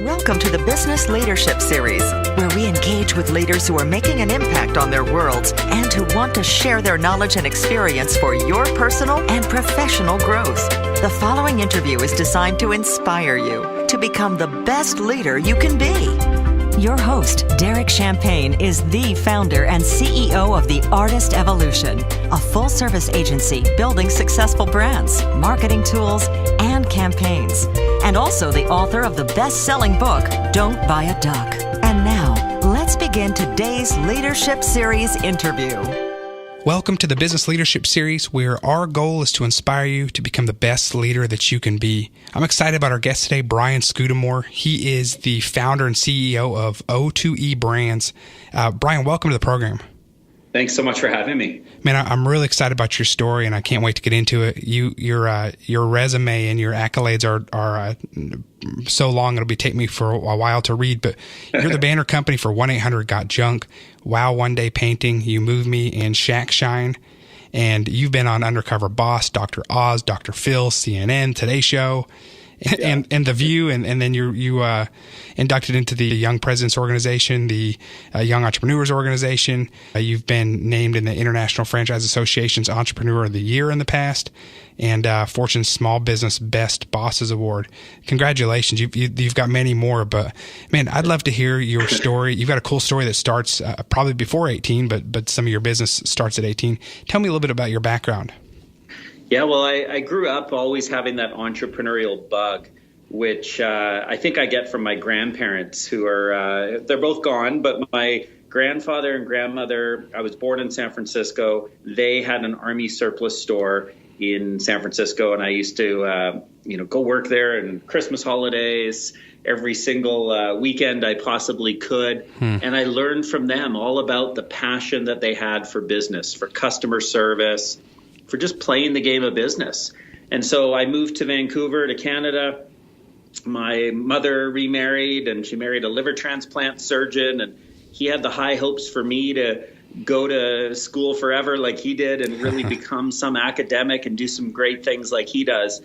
Welcome to the Business Leadership Series, where we engage with leaders who are making an impact on their worlds and who want to share their knowledge and experience for your personal and professional growth. The following interview is designed to inspire you to become the best leader you can be. Your host, Derek Champagne, is the founder and CEO of The Artist Evolution, a full-service agency building successful brands, marketing tools, and campaigns, and also the author of the best-selling book, Don't Buy a Duck. And now, let's begin today's Leadership Series interview. Welcome to the Business Leadership Series, where our goal is to inspire you to become the best leader that you can be. I'm excited about our guest today, Brian Scudamore. He is the founder and CEO of O2E Brands. Brian, welcome to the program. Thanks so much for having me. Man, I'm really excited about your story, and I can't wait to get into it. Your resume and your accolades are so long it'll be taking me for a while to read. But you're the banner company for 1-800-GOT-JUNK, Wow One Day Painting, You Move Me, and Shack Shine. And you've been on Undercover Boss, Dr. Oz, Dr. Phil, CNN, Today Show, and The View, and then you inducted into the Young Presidents Organization, the Young Entrepreneurs Organization. You've been named in the International Franchise Association's Entrepreneur of the Year in the past, and Fortune's Small Business Best Bosses Award. Congratulations. You've got many more, but man, I'd love to hear your story. You've got a cool story that starts probably before 18, but some of your business starts at 18. Tell me a little bit about your background. Yeah, well, I grew up always having that entrepreneurial bug, which I think I get from my grandparents, who are, they're both gone, but my grandfather and grandmother, I was born in San Francisco. They had an Army surplus store in San Francisco, and I used to, go work there and Christmas holidays, every single weekend I possibly could. And I learned from them all about the passion that they had for business, for customer service, for just playing the game of business. And so I moved to Vancouver, to Canada. My mother remarried, and she married a liver transplant surgeon, and he had the high hopes for me to go to school forever like he did and really become some academic and do some great things like he does.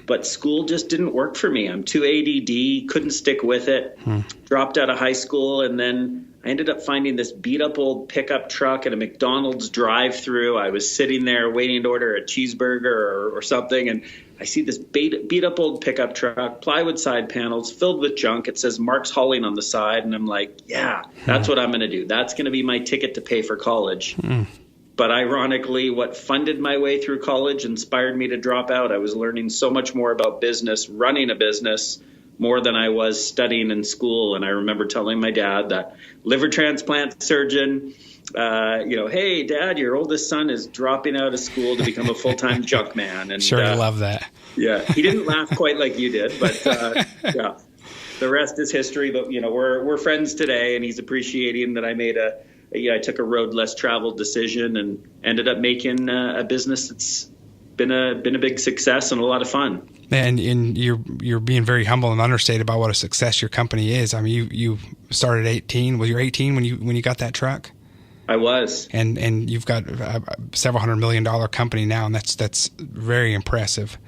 But school just didn't work for me. I'm too ADD, couldn't stick with it, dropped out of high school, and then I ended up finding this beat-up old pickup truck at a McDonald's drive-thru. I was sitting there waiting to order a cheeseburger or something, and I see this beat-up old pickup truck, plywood side panels, filled with junk. It says Mark's Hauling on the side, and I'm like, yeah, that's what I'm going to do. That's going to be my ticket to pay for college. But ironically, what funded my way through college inspired me to drop out. I was learning so much more about business, running a business, more than I was studying in school. And I remember telling my dad, that liver transplant surgeon, hey, Dad, your oldest son is dropping out of school to become a full-time junk man. And sure, I love that. Yeah, he didn't laugh quite like you did, but yeah, the rest is history. But we're friends today, and he's appreciating that I made I took a road less traveled decision and ended up making a business that's been a big success and a lot of fun. And you're being very humble and understated about what a success your company is. I mean, you started at 18. Was you 18 when you got that truck? I was. And you've got a several $100 million company now, and that's very impressive.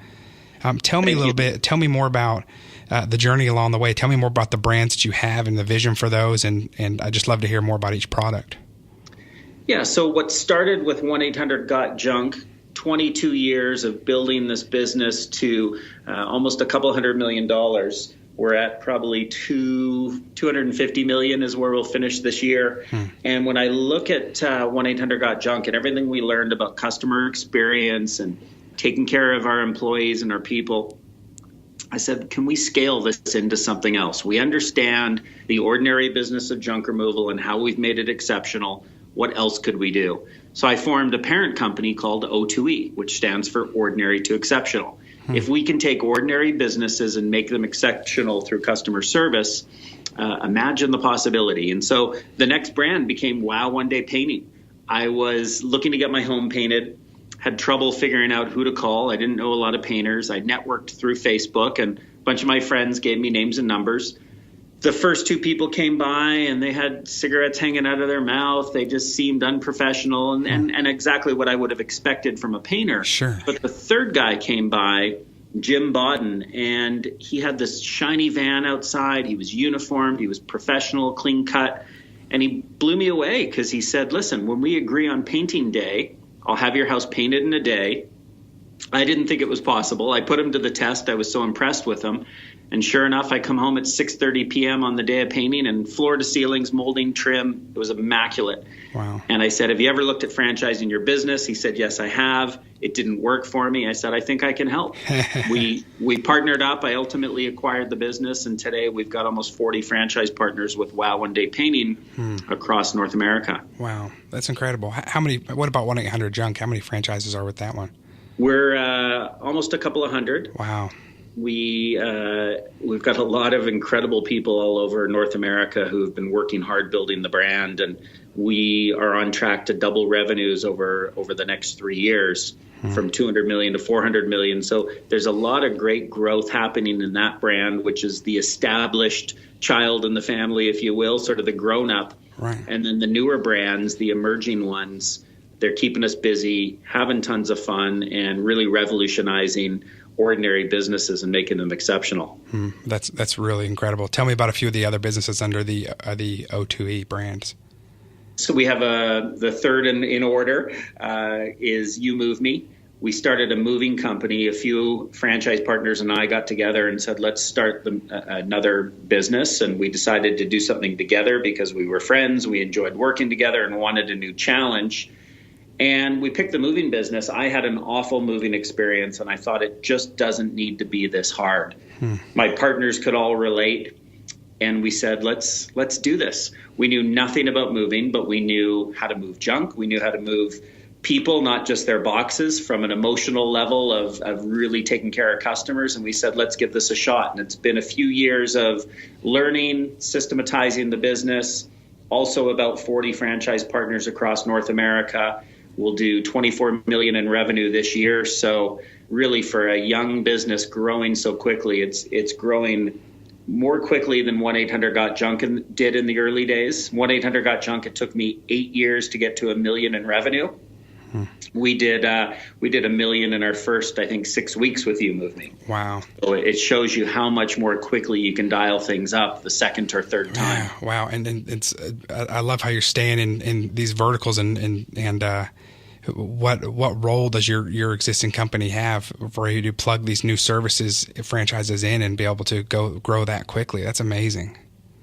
Tell me Tell me more about the journey along the way. Tell me more about the brands that you have and the vision for those, and I'd just love to hear more about each product. Yeah. So what started with 1-800-GOT-JUNK, 22 years of building this business to almost a couple $100 million. We're at probably $250 million is where we'll finish this year. And when I look at 1-800-GOT-JUNK and everything we learned about customer experience and taking care of our employees and our people, I said, can we scale this into something else? We understand the ordinary business of junk removal and how we've made it exceptional. What else could we do? So I formed a parent company called O2E, which stands for Ordinary to Exceptional. If we can take ordinary businesses and make them exceptional through customer service, imagine the possibility. And so the next brand became Wow One Day Painting. I was looking to get my home painted, had trouble figuring out who to call. I didn't know a lot of painters. I networked through Facebook, and a bunch of my friends gave me names and numbers. The first two people came by and they had cigarettes hanging out of their mouth. They just seemed unprofessional and exactly what I would have expected from a painter. Sure. But the third guy came by Jim Bodden, and he had this shiny van outside. He was uniformed, he was professional, clean cut, and he blew me away because he said, listen, when we agree on painting day, I'll have your house painted in a day. I didn't think it was possible. I put him to the test. I was so impressed with him. And sure enough, I come home at 6:30 p.m. on the day of painting, and floor to ceilings, molding, trim. It was immaculate. Wow. And I said, have you ever looked at franchising your business? He said, yes, I have. It didn't work for me. I said, I think I can help. We partnered up. I ultimately acquired the business, and today we've got almost 40 franchise partners with Wow One Day Painting across North America. Wow, that's incredible. How many? What about 1-800-JUNK? How many franchises are with that one? We're almost a couple of hundred. Wow. We've got a lot of incredible people all over North America who have been working hard building the brand, and we are on track to double revenues over the next 3 years, from 200 million to 400 million. So there's a lot of great growth happening in that brand, which is the established child in the family, if you will, sort of the grown up. Right. And then the newer brands, the emerging ones, they're keeping us busy, having tons of fun, and really revolutionizing ordinary businesses and making them exceptional. That's really incredible. Tell me about a few of the other businesses under the O2E brands. So we have the third in order is You Move Me. We started a moving company. A few franchise partners and I got together and said, let's start another business. And we decided to do something together because we were friends. We enjoyed working together and wanted a new challenge. And we picked the moving business. I had an awful moving experience, and I thought it just doesn't need to be this hard. My partners could all relate, and we said, let's do this. We knew nothing about moving, but we knew how to move junk. We knew how to move people, not just their boxes, from an emotional level of really taking care of customers. And we said, let's give this a shot. And it's been a few years of learning, systematizing the business, also about 40 franchise partners across North America. We'll do 24 million in revenue this year. So really, for a young business growing so quickly, it's growing more quickly than 1-800-GOT-JUNK did in the early days. 1-800-GOT-JUNK, it took me 8 years to get to $1 million in revenue. We did $1 million in our first, I think, 6 weeks with You Move Me. Wow. So it shows you how much more quickly you can dial things up the second or third time. Yeah, wow. And it's I love how you're staying in these verticals and what role does your existing company have for you to plug these new services, franchises in and be able to grow that quickly? That's amazing.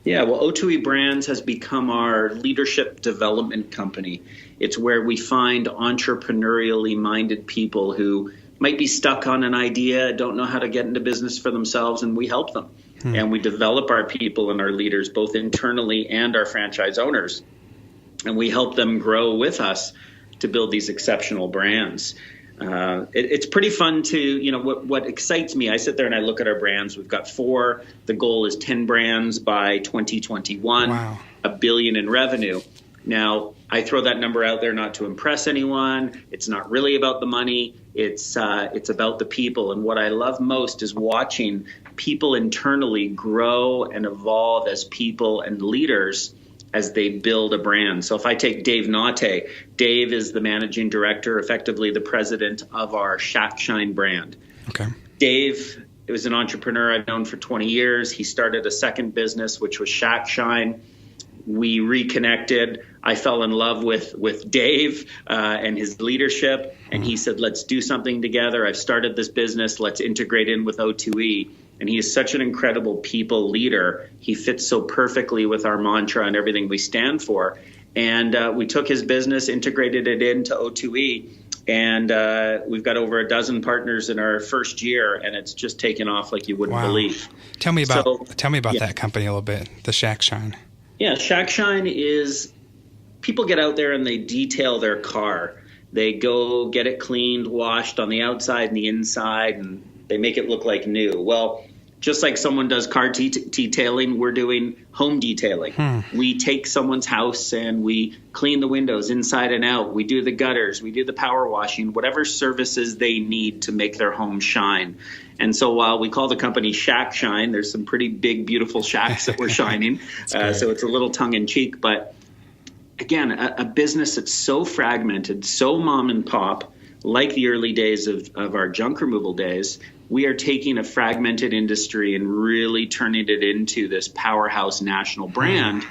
Yeah, well, O2E Brands has become our leadership development company. It's where we find entrepreneurially minded people who might be stuck on an idea, don't know how to get into business for themselves, and we help them. And we develop our people and our leaders, both internally and our franchise owners, and we help them grow with us to build these exceptional brands. It's pretty fun to, what excites me, I sit there and I look at our brands. We've got 4. The goal is 10 brands by 2021, Wow. $1 billion in revenue. Now, I throw that number out there not to impress anyone. It's not really about the money. It's about the people. And what I love most is watching people internally grow and evolve as people and leaders as they build a brand. So if I take Dave Nate, Dave is the managing director, effectively the president of our Shack Shine brand. Okay. Dave was an entrepreneur I've known for 20 years. He started a second business, which was Shack Shine. We reconnected. I fell in love with Dave and his leadership, and he said, let's do something together. I've started this business. Let's integrate in with O2E. And he is such an incredible people leader. He fits so perfectly with our mantra and everything we stand for. And we took his business, integrated it into O2E, and we've got over a dozen partners in our first year, and it's just taken off like you wouldn't believe. Tell me about that company a little bit, the Shack Shine. Yeah, Shack Shine is people get out there and they detail their car. They go get it cleaned, washed on the outside and the inside, and they make it look like new. Well, just like someone does car detailing, we're doing home detailing. We take someone's house and we clean the windows inside and out. We do the gutters. We do the power washing, whatever services they need to make their home shine. And so while we call the company Shack Shine, there's some pretty big, beautiful shacks that we're shining. So it's a little tongue in cheek. But again, a business that's so fragmented, so mom and pop, like the early days of our junk removal days, we are taking a fragmented industry and really turning it into this powerhouse national brand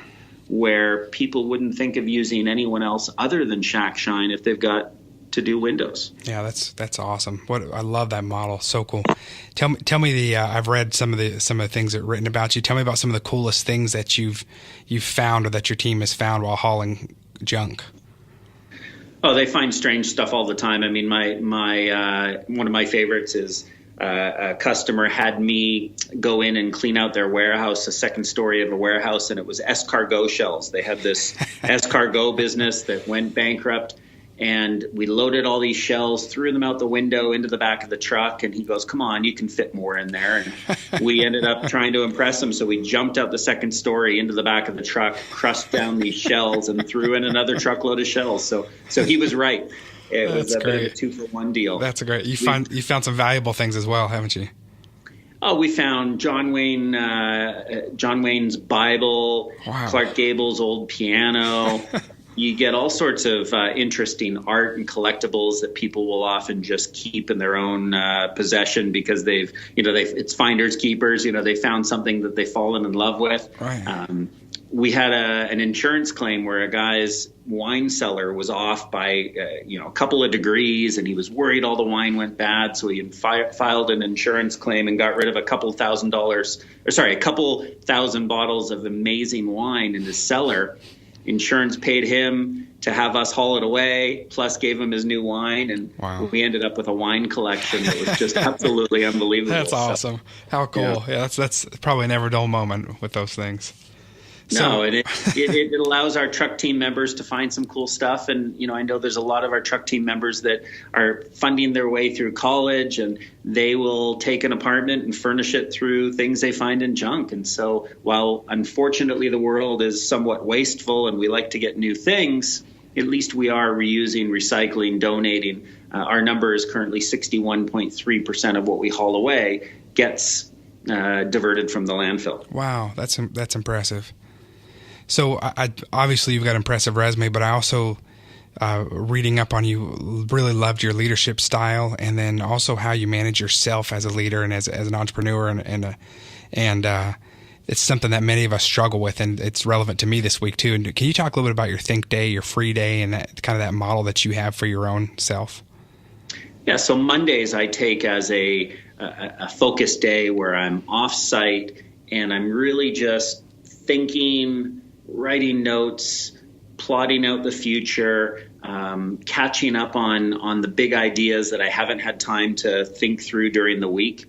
where people wouldn't think of using anyone else other than Shack Shine if they've got to do windows. Yeah, that's awesome. I love that model. So cool. Tell me I've read some of the things that are written about you. Tell me about some of the coolest things that you've found or that your team has found while hauling junk. Oh, they find strange stuff all the time. I mean, my one of my favorites is a customer had me go in and clean out their warehouse, a second story of a warehouse, and it was escargot shells. They had this escargot business that went bankrupt. And we loaded all these shells, threw them out the window into the back of the truck. And he goes, come on, you can fit more in there. And we ended up trying to impress him. So we jumped out the second story into the back of the truck, crushed down these shells, and threw in another truckload of shells. So he was right. It was a bit of a 2-for-1 deal. That's great. You found some valuable things as well, haven't you? Oh, we found John Wayne's Bible, wow. Clark Gable's old piano. You get all sorts of interesting art and collectibles that people will often just keep in their own possession because it's finders keepers. they found something that they've fallen in love with. Right. We had an insurance claim where a guy's wine cellar was off by a couple of degrees, and he was worried all the wine went bad, so he filed an insurance claim and got rid of a couple thousand bottles of amazing wine in his cellar. Insurance paid him to have us haul it away, plus gave him his new wine, and wow. We ended up with a wine collection that was just absolutely unbelievable. That's awesome. How cool. Yeah, that's probably a never dull moment with those things. No, and it allows our truck team members to find some cool stuff. And, I know there's a lot of our truck team members that are funding their way through college, and they will take an apartment and furnish it through things they find in junk. And so while unfortunately the world is somewhat wasteful and we like to get new things, at least we are reusing, recycling, donating. Our number is currently 61.3% of what we haul away gets diverted from the landfill. Wow, that's impressive. So I obviously you've got an impressive resume, but I also, reading up on you, really loved your leadership style, and then also how you manage yourself as a leader and as an entrepreneur, and it's something that many of us struggle with, and it's relevant to me this week too. And can you talk a little bit about your think day, your free day, and that kind of that model that you have for your own self? Yeah. So Mondays I take as a focus day where I'm off site and I'm really just thinking, writing notes, plotting out the future, catching up on the big ideas that I haven't had time to think through during the week.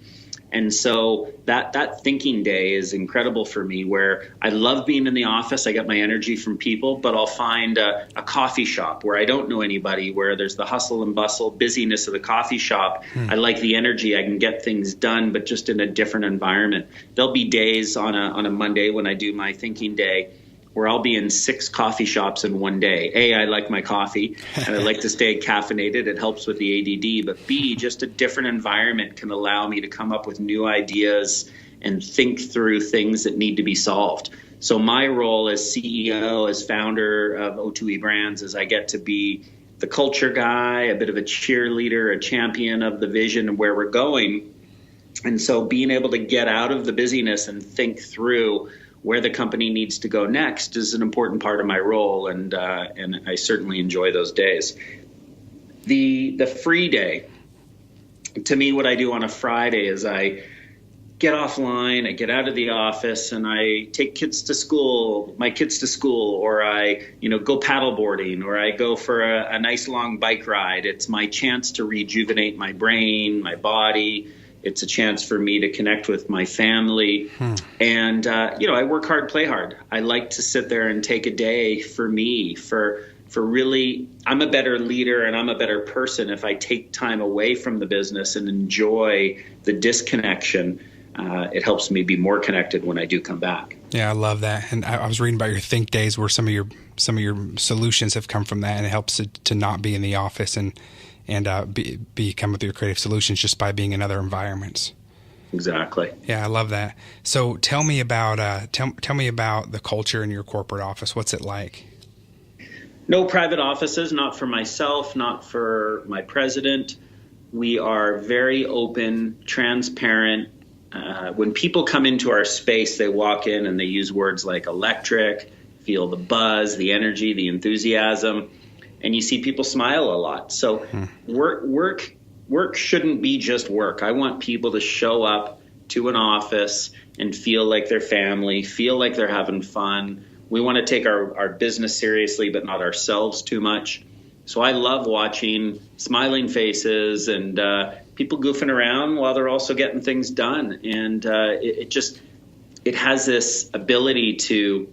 And so that thinking day is incredible for me, where I love being in the office. I get my energy from people, but I'll find a coffee shop where I don't know anybody, where there's the hustle and bustle, busyness of the coffee shop. I like the energy. I can get things done, but just in a different environment. There'll be days on a Monday when I do my thinking day where I'll be in 6 coffee shops in one day. I like my coffee, and I like to stay caffeinated. It helps with the ADD. But B, just a different environment can allow me to come up with new ideas and think through things that need to be solved. So my role as CEO, as founder of O2E Brands, is I get to be the culture guy, a bit of a cheerleader, a champion of the vision and where we're going. And so being able to get out of the busyness and think through where the company needs to go next is an important part of my role, and I certainly enjoy those days. The free day, to me, what I do on a Friday is I get offline, I get out of the office, and I take my kids to school, or I go paddleboarding, or I go for a nice long bike ride. It's my chance to rejuvenate my brain, my body. It's a chance for me to connect with my family. And, I work hard, play hard. I like to sit there and take a day for me, for really, I'm a better leader and I'm a better person if I take time away from the business and enjoy the disconnection. It helps me be more connected when I do come back. Yeah, I love that. And I was reading about your think days where some of your solutions have come from that, and it helps to not be in the office and come with your creative solutions just by being in other environments. Exactly. Yeah, I love that. So tell me about the culture in your corporate office. What's it like? No private offices, not for myself, not for my president. We are very open, transparent. When people come into our space, they walk in and they use words like electric, feel the buzz, the energy, the enthusiasm, and you see people smile a lot. So work shouldn't be just work. I want people to show up to an office and feel like they're family, feel like they're having fun. We want to take our business seriously, but not ourselves too much. So I love watching smiling faces and people goofing around while they're also getting things done. And it has this ability to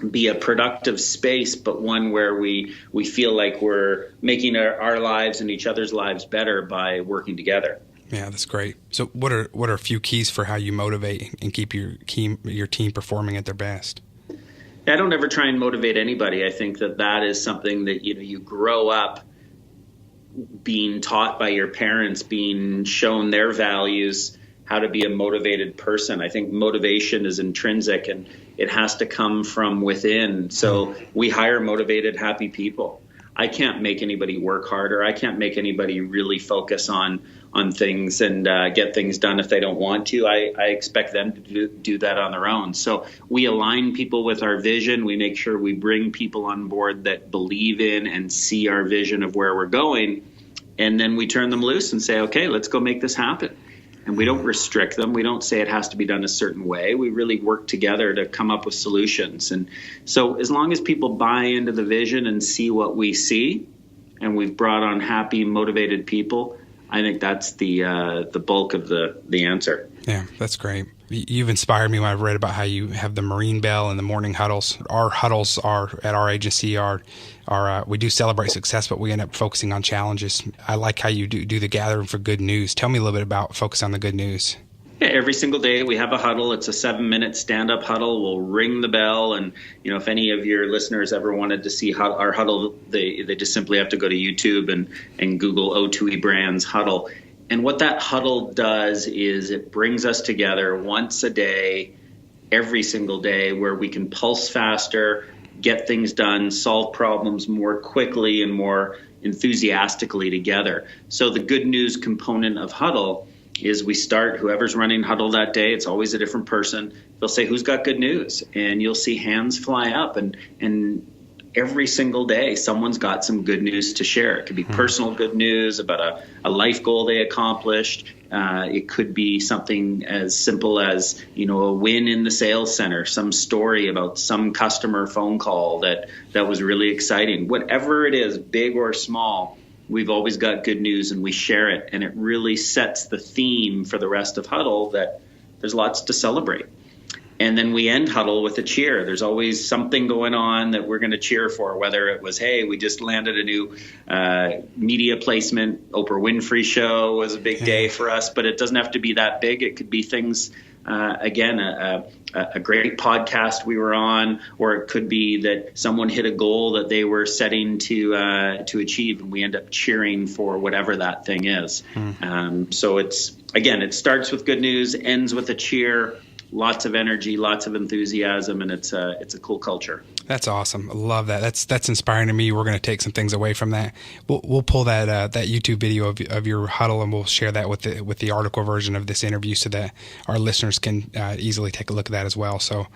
be a productive space, but one where we feel like we're making our lives and each other's lives better by working together. Yeah, that's great. So what are a few keys for how you motivate and keep your team performing at their best? I don't ever try and motivate anybody. I think that is something that you grow up being taught by your parents, being shown their values, how to be a motivated person. I think motivation is intrinsic and it has to come from within. So we hire motivated, happy people. I can't make anybody work harder. I can't make anybody really focus on things and get things done if they don't want to. I expect them to do that on their own. So we align people with our vision. We make sure we bring people on board that believe in and see our vision of where we're going. And then we turn them loose and say, okay, let's go make this happen. And we don't restrict them. We don't say it has to be done a certain way. We really work together to come up with solutions. And so as long as people buy into the vision and see what we see, and we've brought on happy, motivated people, I think that's the bulk of the answer. Yeah, that's great. You've inspired me when I've read about how you have the Marine Bell and the morning huddles. Our huddles are at our agency we do celebrate success, but we end up focusing on challenges. I like how you do the gathering for good news. Tell me a little bit about focus on the good news. Yeah, every single day we have a huddle. It's a 7-minute stand-up huddle. We'll ring the bell, and if any of your listeners ever wanted to see our huddle, they just simply have to go to YouTube and Google O2E Brands huddle. And what that huddle does is it brings us together once a day, every single day, where we can pulse faster, get things done, solve problems more quickly and more enthusiastically together. So the good news component of huddle is we start, whoever's running huddle that day, it's always a different person. They'll say, who's got good news? And you'll see hands fly up, and every single day someone's got some good news to share. It could be personal good news about a life goal they accomplished. It could be something as simple as, a win in the sales center, some story about some customer phone call that was really exciting. Whatever it is, big or small, we've always got good news and we share it. And it really sets the theme for the rest of huddle that there's lots to celebrate. And then we end huddle with a cheer. There's always something going on that we're going to cheer for, whether it was, hey, we just landed a new media placement. Oprah Winfrey show was a big day for us, but it doesn't have to be that big. It could be things, again, a great podcast we were on, or it could be that someone hit a goal that they were setting to achieve, and we end up cheering for whatever that thing is. So it starts with good news, ends with a cheer. Lots of energy, lots of enthusiasm, and it's a cool culture. That's awesome. I love that. That's inspiring to me. We're going to take some things away from that. We'll pull that YouTube video of your huddle, and we'll share that with the article version of this interview, so that our listeners can easily take a look at that as well. So,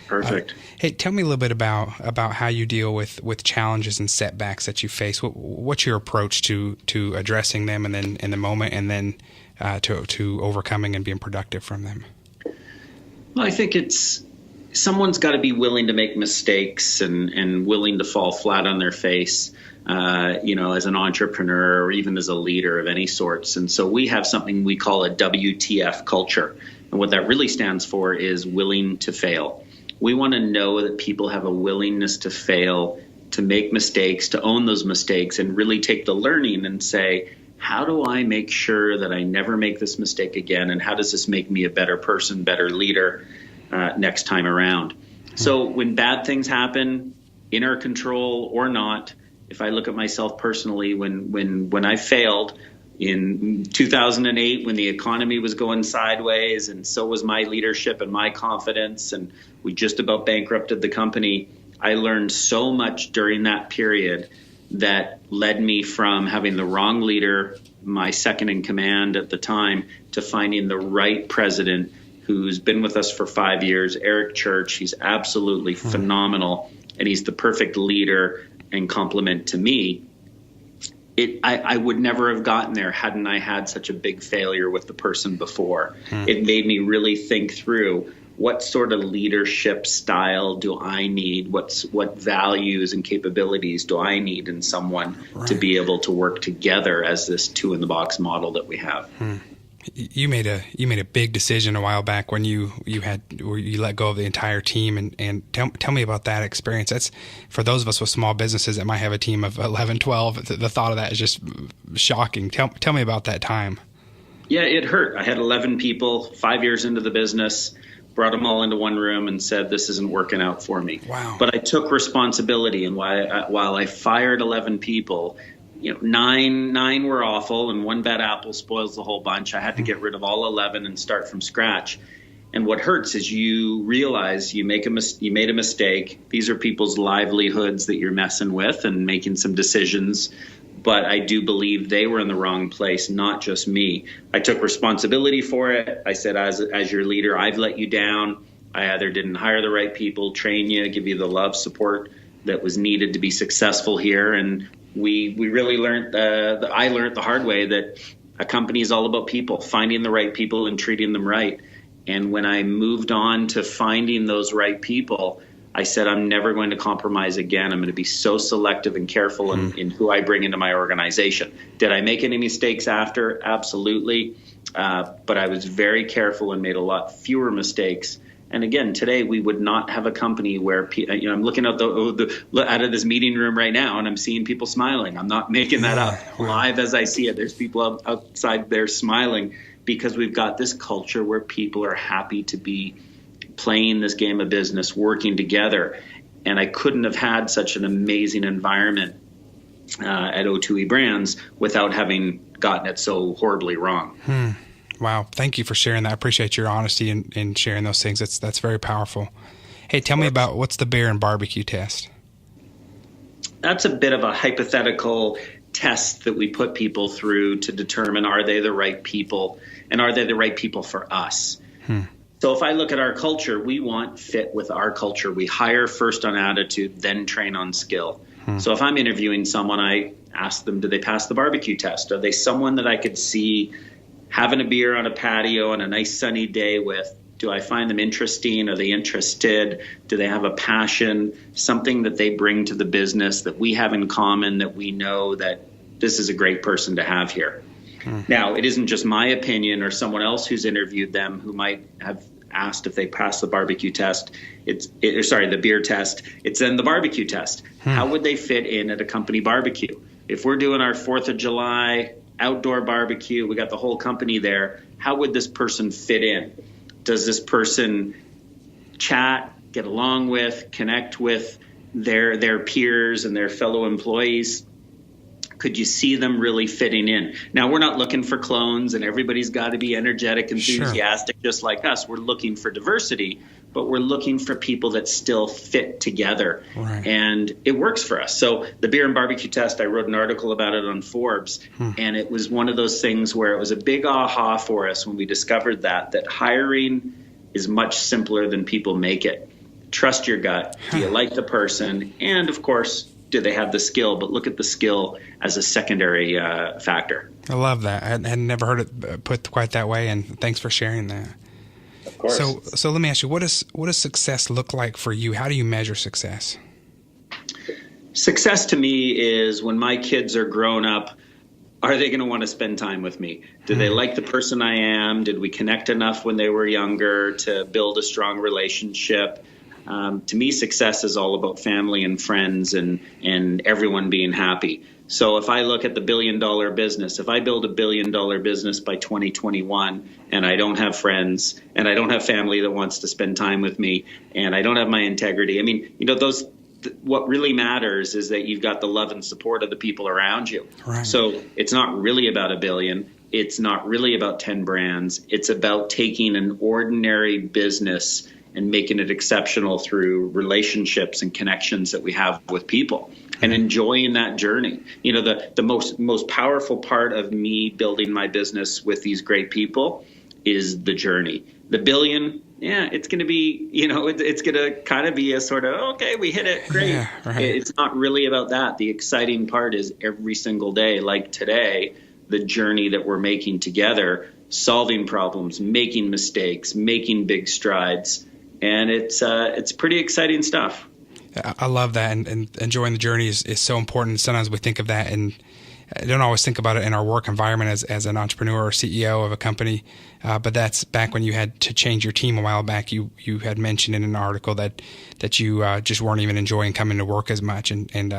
perfect. Hey, tell me a little bit about how you deal with challenges and setbacks that you face. What's your approach to addressing them, and then in the moment, and then to overcoming and being productive from them? Well, I think someone's got to be willing to make mistakes and willing to fall flat on their face, as an entrepreneur or even as a leader of any sorts. And so we have something we call a WTF culture. And what that really stands for is willing to fail. We want to know that people have a willingness to fail, to make mistakes, to own those mistakes, and really take the learning and say, how do I make sure that I never make this mistake again? And how does this make me a better person, better leader next time around? So when bad things happen, in our control or not, if I look at myself personally, when I failed in 2008, when the economy was going sideways, and so was my leadership and my confidence, and we just about bankrupted the company, I learned so much during that period that led me from having the wrong leader, my second in command at the time, to finding the right president who's been with us for 5 years, Eric Church. He's absolutely phenomenal, and he's the perfect leader and complement to me. I would never have gotten there hadn't I had such a big failure with the person before. It made me really think through, what sort of leadership style do I need? What values and capabilities do I need in someone to be able to work together as this two-in-the-box model that we have? You made a big decision a while back when you let go of the entire team, and tell me about that experience. That's, for those of us with small businesses that might have a team of 11, 12, the thought of that is just shocking. Tell me about that time. Yeah, it hurt. I had 11 people, 5 years into the business, brought them all into one room and said, this isn't working out for me. Wow. But I took responsibility, and while I fired 11 people, nine were awful, and one bad apple spoils the whole bunch. I had to get rid of all 11 and start from scratch. And what hurts is you realize you made a mistake. These are people's livelihoods that you're messing with and making some decisions. But I do believe they were in the wrong place, not just me. I took responsibility for it. I said, as your leader, I've let you down. I either didn't hire the right people, train you, give you the love, support that was needed to be successful here. And we really learned, I learned the hard way that a company is all about people, finding the right people and treating them right. And when I moved on to finding those right people, I said, I'm never going to compromise again. I'm going to be so selective and careful in who I bring into my organization. Did I make any mistakes after? Absolutely. But I was very careful and made a lot fewer mistakes. And again, today we would not have a company where I'm looking out out of this meeting room right now, and I'm seeing people smiling. I'm not making that up. Live as I see it, there's people outside there smiling, because we've got this culture where people are happy to be playing this game of business, working together. And I couldn't have had such an amazing environment at O2E Brands without having gotten it so horribly wrong. Wow. Thank you for sharing that. I appreciate your honesty in sharing those things. That's very powerful. Hey, tell me about, what's the beer and barbecue test? That's a bit of a hypothetical test that we put people through to determine, are they the right people, and are they the right people for us? So if I look at our culture, we want fit with our culture. We hire first on attitude, then train on skill. So if I'm interviewing someone, I ask them, do they pass the barbecue test? Are they someone that I could see having a beer on a patio on a nice sunny day with? Do I find them interesting? Are they interested? Do they have a passion, something that they bring to the business that we have in common, that we know that this is a great person to have here? Now, it isn't just my opinion or someone else who's interviewed them who might have asked if they passed the barbecue test. The beer test. It's then the barbecue test. How would they fit in at a company barbecue? If we're doing our 4th of July outdoor barbecue, we got the whole company there, how would this person fit in? Does this person chat, get along with, connect with their peers and their fellow employees? Could you see them really fitting in? Now, we're not looking for clones, and everybody's got to be energetic, enthusiastic, just like us. We're looking for diversity, but we're looking for people that still fit together. Right. And it works for us. So the beer and barbecue test, I wrote an article about it on Forbes, and it was one of those things where it was a big aha for us when we discovered that hiring is much simpler than people make it. Trust your gut. Do you like the person? And, of course, do they have the skill? But look at the skill as a secondary factor. I love that. I had never heard it put quite that way, and thanks for sharing that. Of course. So let me ask you, what does success look like for you? How do you measure success? Success to me is when my kids are grown up, are they going to want to spend time with me? Do they like the person I am? Did we connect enough when they were younger to build a strong relationship? To me, success is all about family and friends and everyone being happy. So if I look at the $1 billion business, if I build a $1 billion business by 2021 and I don't have friends and I don't have family that wants to spend time with me and I don't have my integrity, I mean, what really matters is that you've got the love and support of the people around you. Right. So it's not really about $1 billion. It's not really about 10 brands. It's about taking an ordinary business and making it exceptional through relationships and connections that we have with people, and enjoying that journey. You know, the most powerful part of me building my business with these great people is the journey. The billion, it's going to be, it's going to kind of be a sort of, okay, we hit it, great. Yeah, right. It's not really about that. The exciting part is every single day, like today, the journey that we're making together, solving problems, making mistakes, making big strides. And it's pretty exciting stuff. I love that, and enjoying the journey is so important. Sometimes we think of that, and I don't always think about it in our work environment as an entrepreneur or CEO of a company. But that's back when you had to change your team a while back. You had mentioned in an article that you just weren't even enjoying coming to work as much. And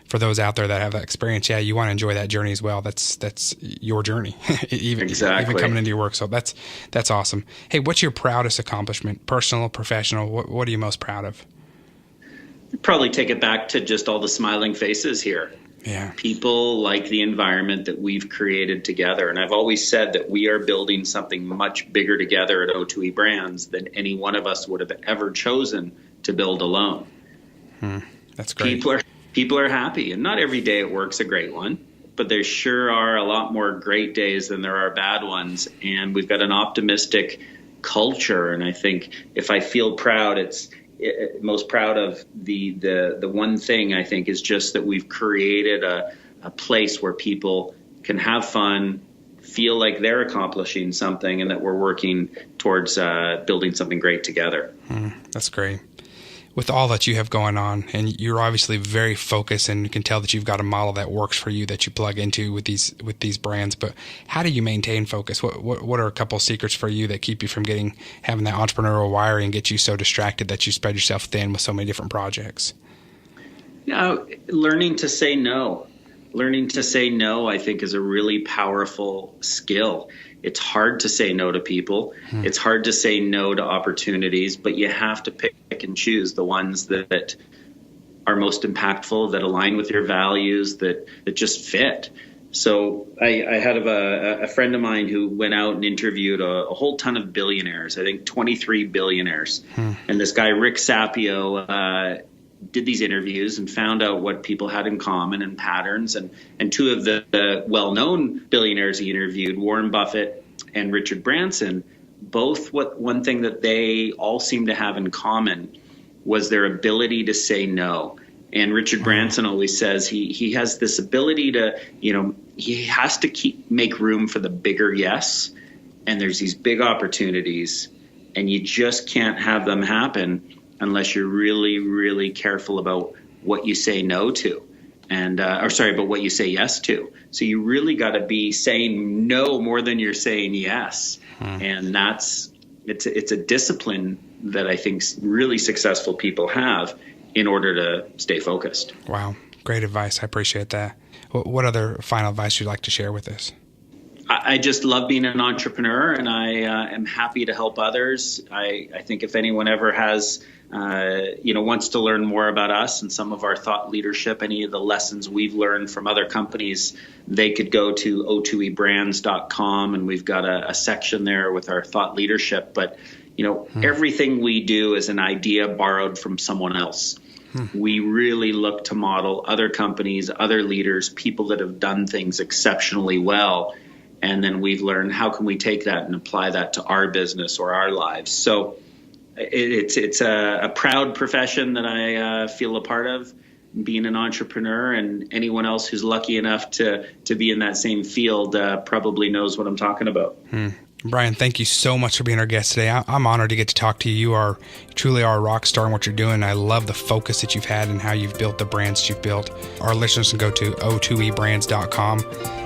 for those out there that have that experience, you want to enjoy that journey as well. That's your journey, even coming into your work. So that's awesome. Hey, what's your proudest accomplishment, personal, professional? What are you most proud of? I'd probably take it back to just all the smiling faces here. Yeah. People like the environment that we've created together. And I've always said that we are building something much bigger together at O2E Brands than any one of us would have ever chosen to build alone. That's great. People are happy, and not every day at work's a great one, but there sure are a lot more great days than there are bad ones. And we've got an optimistic culture. And I think if I feel proud, most proud of the one thing I think is just that we've created a place where people can have fun, feel like they're accomplishing something, and that we're working towards building something great together. That's great. With all that you have going on, and you're obviously very focused, and you can tell that you've got a model that works for you that you plug into with these brands. But how do you maintain focus? What are a couple of secrets for you that keep you from having that entrepreneurial wiring and get you so distracted that you spread yourself thin with so many different projects? Learning to say no. Learning to say no, I think, is a really powerful skill. It's hard to say no to people. It's hard to say no to opportunities, but you have to pick and choose the ones that are most impactful, that align with your values, that just fit. So I had a friend of mine who went out and interviewed a whole ton of billionaires, I think 23 billionaires. And this guy, Rick Sapio, did these interviews and found out what people had in common and patterns. And two of the well-known billionaires he interviewed, Warren Buffett and Richard Branson, both one thing that they all seem to have in common was their ability to say no. And Richard Branson always says he has this ability to, he has to make room for the bigger yes. And there's these big opportunities, and you just can't have them happen unless you're really, really careful about what you say no to, but what you say yes to. So you really got to be saying no more than you're saying yes. And it's a discipline that I think really successful people have in order to stay focused. Wow. Great advice. I appreciate that. What other final advice you'd like to share with us? I just love being an entrepreneur, and I am happy to help others. I think if anyone ever has, wants to learn more about us and some of our thought leadership, any of the lessons we've learned from other companies, they could go to o2ebrands.com, and we've got a section there with our thought leadership. But, everything we do is an idea borrowed from someone else. We really look to model other companies, other leaders, people that have done things exceptionally well. And then we've learned how can we take that and apply that to our business or our lives. So it's a proud profession that I feel a part of, being an entrepreneur, and anyone else who's lucky enough to be in that same field probably knows what I'm talking about. Brian, thank you so much for being our guest today. I'm honored to get to talk to you. You truly are a rock star in what you're doing. I love the focus that you've had and how you've built the brands you've built. Our listeners can go to o2ebrands.com.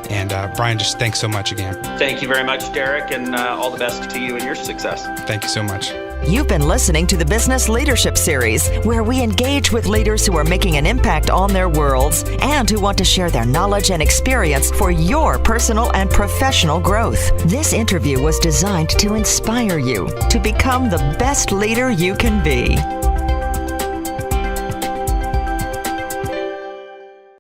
And Brian, just thanks so much again. Thank you very much, Derek, and all the best to you and your success. Thank you so much. You've been listening to the Business Leadership Series, where we engage with leaders who are making an impact on their worlds and who want to share their knowledge and experience for your personal and professional growth. This interview was designed to inspire you to become the best leader you can be.